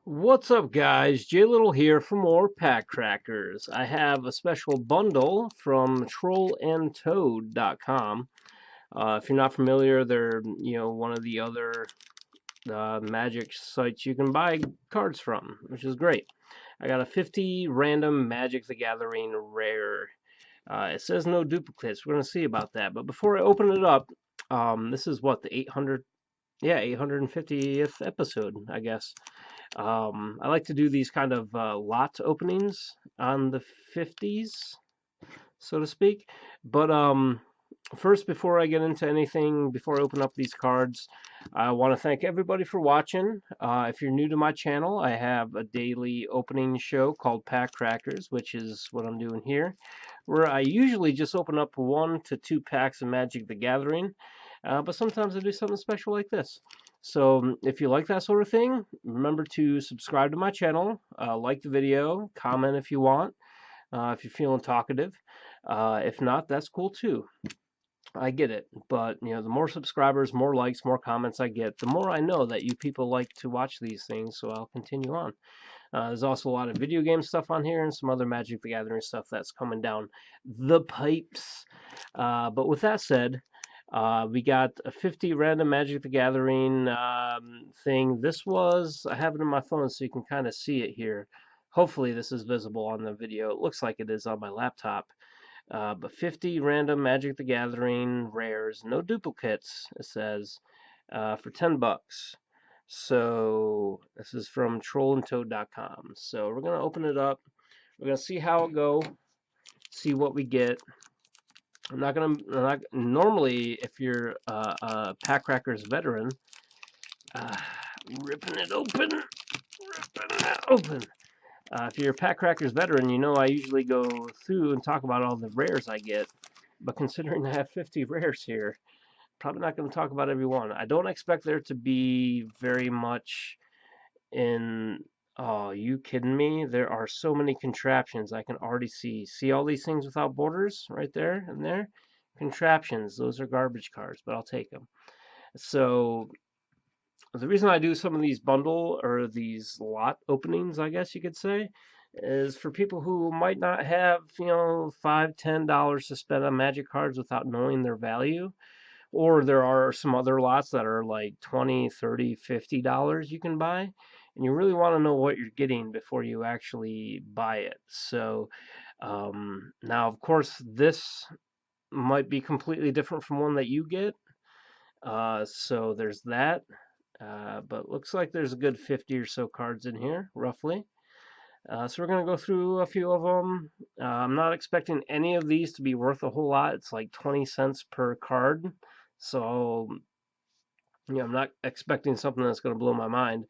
What's up, guys? J Little here for more PackCrackers. I have a special bundle from trollandtoad.com. If you're not familiar, they're one of the other magic sites you can buy cards from, which is great. I got a 50 random Magic the Gathering rare. It says no duplicates. We're gonna see about that. But before I open it up, this is what the 850th episode, I guess. I like to do these kind of lot openings on the 50s, so to speak. But first, before I get into anything, before I open up these cards, I want to thank everybody for watching. If you're new to my channel, I have a daily opening show called PackCrackers, which is what I'm doing here, where I usually just open up 1 to 2 packs of Magic the Gathering, but sometimes I do something special like this. So if you like that sort of thing, remember to subscribe to my channel, like the video, comment if you want, if you're feeling talkative. If not, that's cool too. I get it, but the more subscribers, more likes, more comments I get, the more I know that you people like to watch these things, so I'll continue on. There's also a lot of video game stuff on here and some other Magic the Gathering stuff that's coming down the pipes. But with that said, we got a 50 random Magic the Gathering thing. I have it in my phone so you can kind of see it here. Hopefully this is visible on the video. It looks like it is on my laptop. But 50 random Magic the Gathering rares, no duplicates, it says, for 10 bucks. So this is from trollandtoad.com. So we're gonna open it up. We're gonna see how it go, see what we get. I'm not normally if you're a PackCrackers veteran, uh, ripping it open, ripping it open. If you're a PackCrackers veteran, you know I usually go through and talk about all the rares I get. But considering I have 50 rares here, probably not going to talk about every one. I don't expect there to be very much in. Oh, you kidding me? There are so many contraptions I can already see. See all these things without borders right there and there? Contraptions. Those are garbage cards, but I'll take them. So the reason I do some of these bundle or these lot openings, I guess you could say, is for people who might not have, $5, $10 to spend on magic cards without knowing their value. Or there are some other lots that are like 20, 30, $50 you can buy. And you really want to know what you're getting before you actually buy it. So now, of course, this might be completely different from one that you get. So there's that. But looks like there's a good 50 or so cards in here, roughly. So we're going to go through a few of them. I'm not expecting any of these to be worth a whole lot. It's like 20 cents per card. So, I'm not expecting something that's going to blow my mind.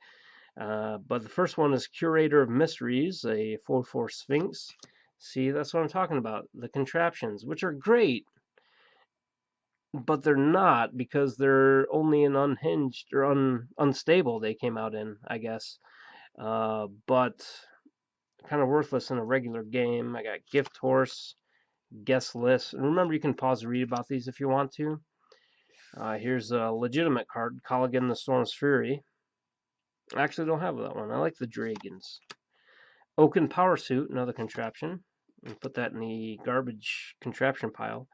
But the first one is Curator of Mysteries, a 4/4 Sphinx. See, that's what I'm talking about. The contraptions, which are great, but they're not because they're only an unhinged or unstable they came out in, I guess. But kind of worthless in a regular game. I got Gift Horse, Guest List. And remember, you can pause and read about these if you want to. Here's a legitimate card, Colligan the Storm's Fury. I actually don't have that one. I like the Dragons. Oaken Power Suit, another contraption. And put that in the garbage contraption pile.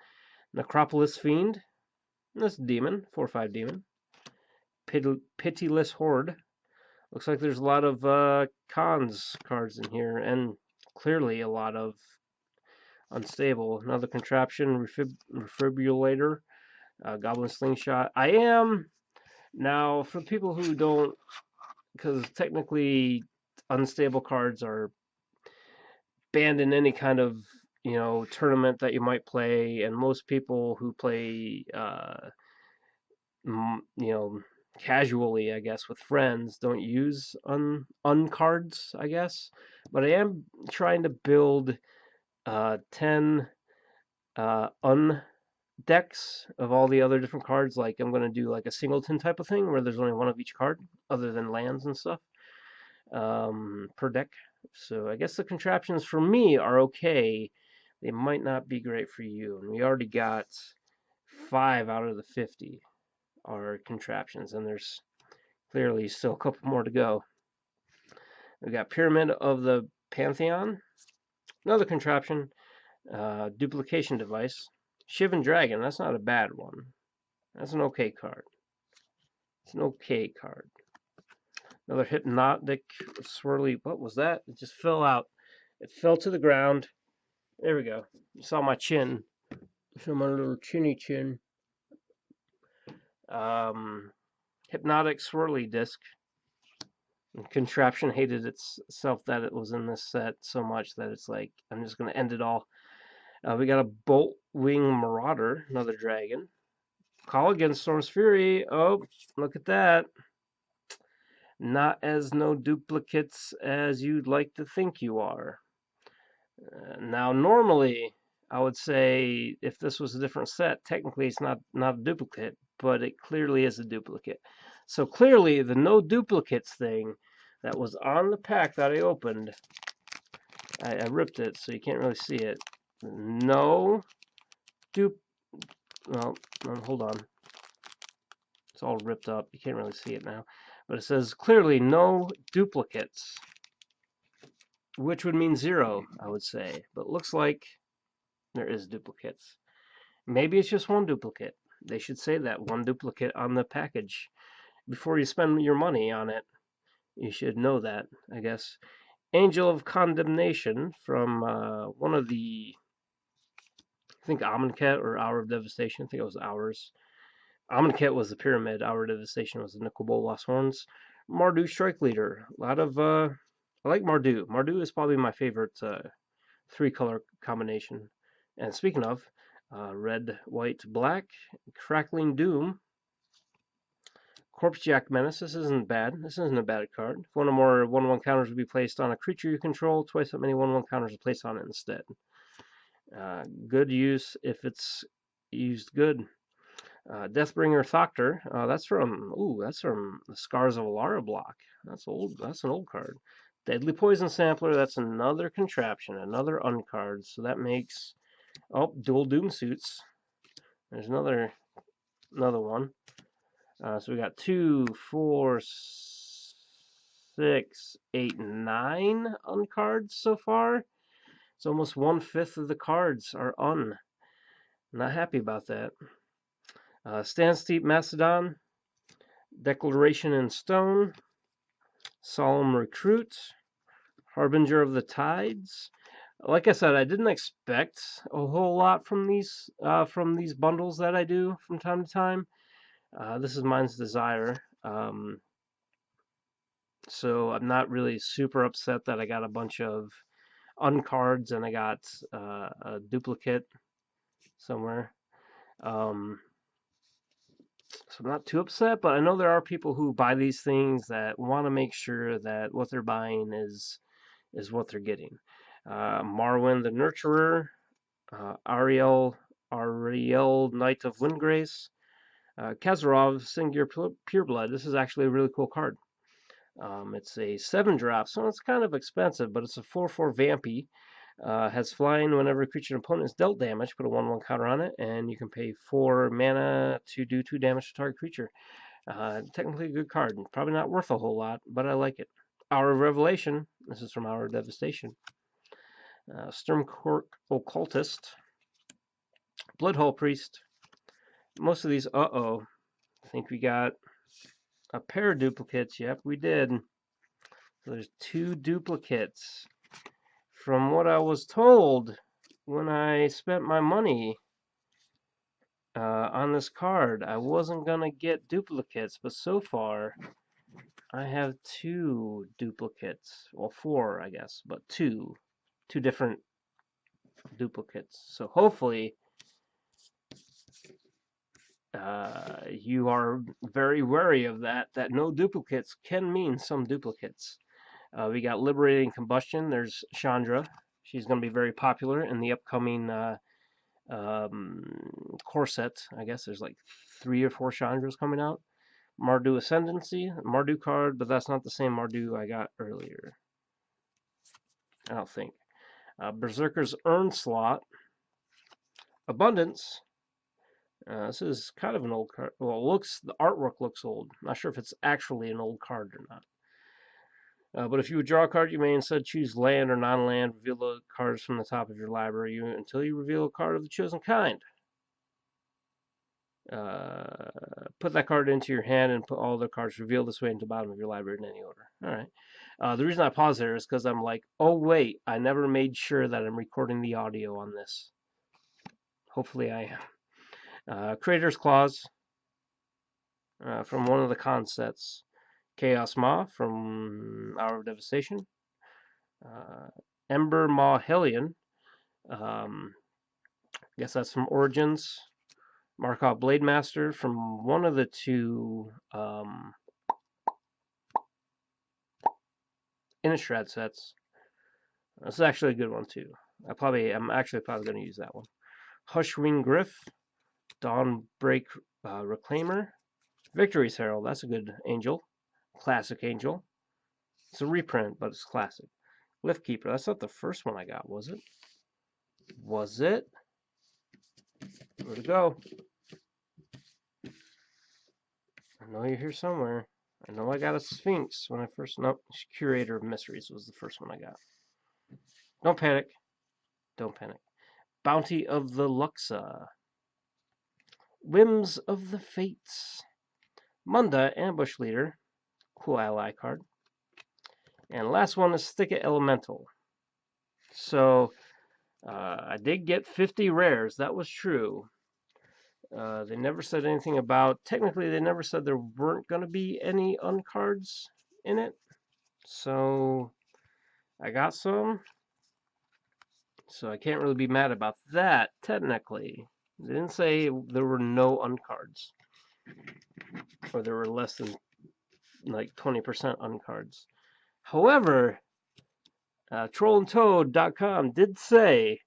Necropolis Fiend. That's a demon, 4/5 demon. Pitiless Horde. Looks like there's a lot of cons cards in here, and clearly a lot of unstable. Another contraption, Refibrillator, Goblin Slingshot. I am now for people who don't, because technically unstable cards are banned in any kind of tournament that you might play, and most people who play you know casually, I guess, with friends don't use uncards, I guess. But I am trying to build 10 un decks of all the other different cards. Like I'm going to do like a singleton type of thing where there's only one of each card other than lands and stuff per deck. So I guess the contraptions for me are okay. They might not be great for you. And we already got 5 out of the 50 are contraptions, and there's clearly still a couple more to go. We got Pyramid of the Pantheon, another contraption, duplication device. Shivan Dragon, that's not a bad one. That's an okay card. It's an okay card. Another Hypnotic Swirly. What was that? It just fell out. It fell to the ground. There we go. You saw my chin. Show my little chinny chin. Hypnotic Swirly Disc. Contraption hated itself that it was in this set so much that it's like, I'm just going to end it all. We got a Bolt Wing Marauder, another dragon. Call against Storm's Fury. Oh, look at that. Not as no duplicates as you'd like to think you are. Now, normally, I would say if this was a different set, technically it's not a duplicate, but it clearly is a duplicate. So clearly, the no duplicates thing that was on the pack that I opened, I ripped it so you can't really see it. No well, hold on. It's all ripped up. You can't really see it now. But it says clearly no duplicates, which would mean 0, I would say. But it looks like there is duplicates. Maybe it's just one duplicate. They should say that, one duplicate on the package. Before you spend your money on it, you should know that, I guess. Angel of Condemnation from one of the, I think Amonkhet or Hour of Devastation. I think it was Hours. Amonkhet was the Pyramid. Hour of Devastation was the Nicol Bolas Horns. Mardu Strike Leader. A lot of, I like Mardu. Mardu is probably my favorite 3-color combination. And speaking of, red, white, black, Crackling Doom, Corpsejack Menace. This isn't bad. This isn't a bad card. If one or more 1/1 counters would be placed on a creature you control, twice that many 1/1 counters are placed on it instead. Good use if it's used good. Deathbringer Thoctor. That's from the Scars of Alara block. That's old. That's an old card. Deadly Poison Sampler. That's another contraption, another uncard. So that makes dual Doom Suits. There's another one. So we got 2, 4, 6, 8, 9 uncards so far. It's almost 1/5 of the cards are un. Not happy about that. Stand Steep Macedon, Declaration in Stone, Solemn Recruit, Harbinger of the Tides. Like I said, I didn't expect a whole lot from these bundles that I do from time to time. This is Mind's Desire. So I'm not really super upset that I got a bunch of uncards and I got a duplicate somewhere. So I'm not too upset, but I know there are people who buy these things that want to make sure that what they're buying is what they're getting. Marwyn the Nurturer, Ariel, Knight of Windgrace, Kazarov, Singular Pureblood. This is actually a really cool card. It's a 7-drop, so it's kind of expensive, but it's a 4/4 Vampy. Has flying whenever a creature and opponent is dealt damage, put a 1/1 counter on it, and you can pay 4 mana to do 2 damage to target creature. Technically a good card. Probably not worth a whole lot, but I like it. Hour of Revelation. This is from Hour of Devastation. Sturmcork Occultist. Bloodhole Priest. Most of these, I think we got a pair of duplicates. Yep, we did. So there's 2 duplicates. From what I was told when I spent my money on this card, I wasn't going to get duplicates, but so far I have 2 duplicates. Well, 4, I guess, but 2 different duplicates. So hopefully you are very wary of that no duplicates can mean some duplicates. We got Liberating Combustion. There's Chandra. She's going to be very popular in the upcoming core set. I guess there's like 3 or 4 Chandras coming out. Mardu Ascendancy, Mardu card, but that's not the same Mardu I got earlier. I don't think. Berserker's Urn Slot. Abundance. This is kind of an old card. Well, the artwork looks old. I'm not sure if it's actually an old card or not. But if you would draw a card, you may instead choose land or non-land. Reveal the cards from the top of your library until you reveal a card of the chosen kind. Put that card into your hand and put all the cards revealed this way into the bottom of your library in any order. All right. The reason I pause there is because I'm like, oh wait, I never made sure that I'm recording the audio on this. Hopefully I am. Creator's Clause from one of the con sets. Chaos Maw from Hour of Devastation. Ember Maw Hellion. I guess that's from Origins. Markov Blade Master from one of the two Innistrad sets. This is actually a good one too. I'm actually probably going to use that one. Hushwing Griff, Dawnbreak Reclaimer, Victory's Herald. That's a good angel, classic angel. It's a reprint, but it's classic. Lift Keeper. That's not the first one I got, was it? Was it? Where'd it go? I know you're here somewhere. I know I got a Sphinx when I first... Nope, Curator of Mysteries was the first one I got. Don't panic. Don't panic. Bounty of the Luxa. Whims of the Fates. Munda, Ambush Leader. Cool ally card. And the last one is Stick It Elemental. So, I did get 50 rares. That was true. They never said anything about... Technically, they never said there weren't going to be any uncards in it. So, I got some. So, I can't really be mad about that, technically. They didn't say there were no uncards. Or there were less than, like, 20% uncards. However, trollandtoad.com did say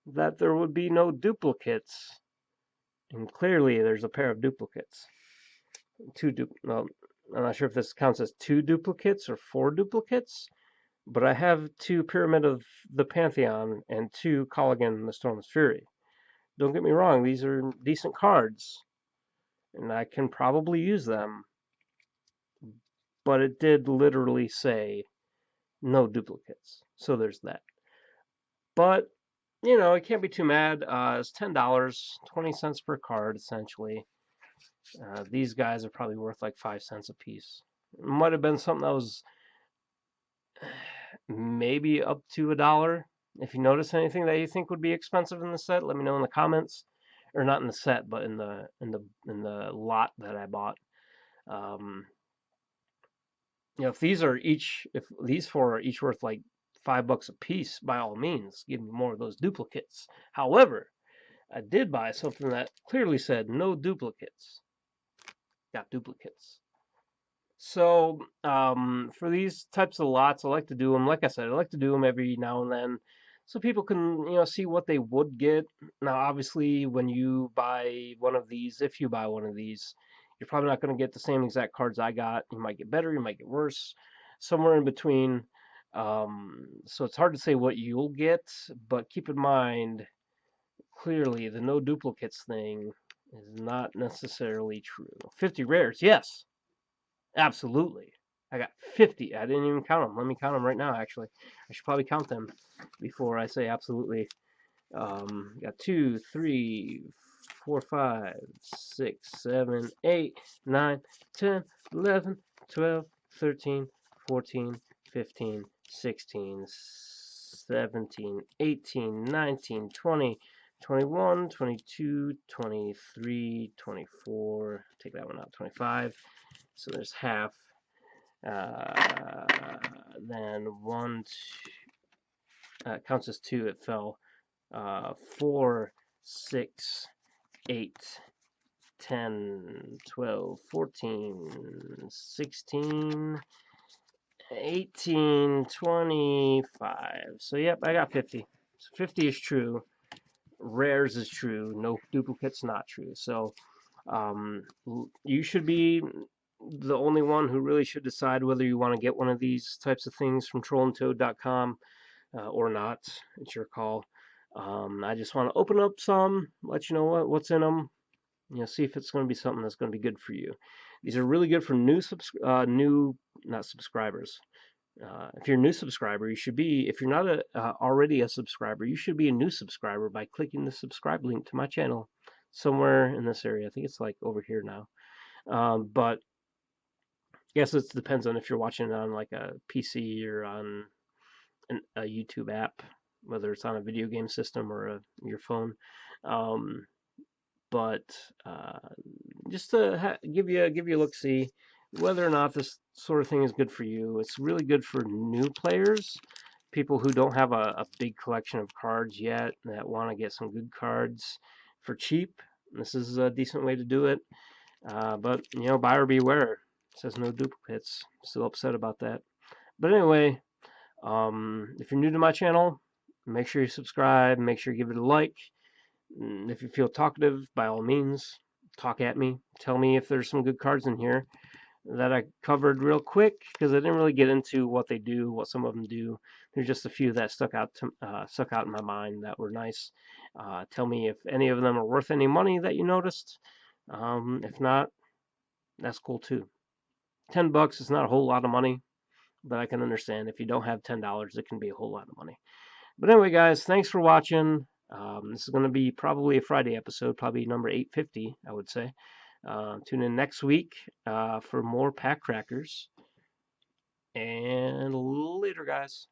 that there would be no duplicates. And clearly, there's a pair of duplicates. Well, I'm not sure if this counts as 2 duplicates or 4 duplicates, but I have 2 Pyramid of the Pantheon and 2 Colligan the Storm's Fury. Don't get me wrong, these are decent cards, and I can probably use them, but it did literally say no duplicates, so there's that. But you know, it can't be too mad. It's $10, 20 cents per card, essentially. These guys are probably worth like 5 cents a piece. It might have been something that was maybe up to $1. If you notice anything that you think would be expensive in the set, let me know in the comments. Or not in the set, but in the lot that I bought. You know, if these 4 are each worth like $5 a piece, by all means, give me more of those duplicates. However, I did buy something that clearly said no duplicates. Got duplicates. So, for these types of lots, I like to do them. Like I said, I like to do them every now and then, so people can, you know, see what they would get. Now, obviously, when you buy one of these, if you buy one of these, you're probably not going to get the same exact cards I got. You might get better, you might get worse, somewhere in between. So it's hard to say what you'll get, but keep in mind, clearly, the no duplicates thing is not necessarily true. 50 rares, yes, absolutely. I got 50. I didn't even count them. Let me count them right now, actually. I should probably count them before I say absolutely. Got 2, 3, 4, 5, 6, 7, 8, 9, 10, 11, 12, 13, 14, 15, 16, 17, 18, 19, 20, 21, 22, 23, 24, take that one out, 25. So there's half. Then 1, 2, counts as 2, it fell. 4, 6, 8, 10, 12, 14, 16, 18, 25. So, yep, I got 50. So 50 is true. Rares is true. No duplicates not true. So, you should be the only one who really should decide whether you want to get one of these types of things from trollandtoad.com or not. It's your call. I just want to open up some, let you know what's in them, you know, see if it's going to be something that's going to be good for you. These are really good for not subscribers. If you're a new subscriber, you should be. If you're not already a subscriber, you should be a new subscriber by clicking the subscribe link to my channel somewhere in this area. I think it's like over here now. But yes, it depends on if you're watching it on like a PC or on a YouTube app, whether it's on a video game system or your phone. Um, but just to give you a look, see whether or not this sort of thing is good for you. It's really good for new players, people who don't have a big collection of cards yet that want to get some good cards for cheap. This is a decent way to do it. But buyer beware. It says no duplicates. Still upset about that. But anyway, if you're new to my channel, make sure you subscribe. Make sure you give it a like. If you feel talkative, by all means, talk at me. Tell me if there's some good cards in here that I covered real quick because I didn't really get into what they do, what some of them do. There's just a few that stuck out in my mind that were nice. Tell me if any of them are worth any money that you noticed. If not, that's cool too. $10 is not a whole lot of money, but I can understand if you don't have $10, it can be a whole lot of money. But anyway, guys, thanks for watching. This is going to be probably a Friday episode, probably number 850, I would say. Tune in next week for more PackCrackers. And later, guys.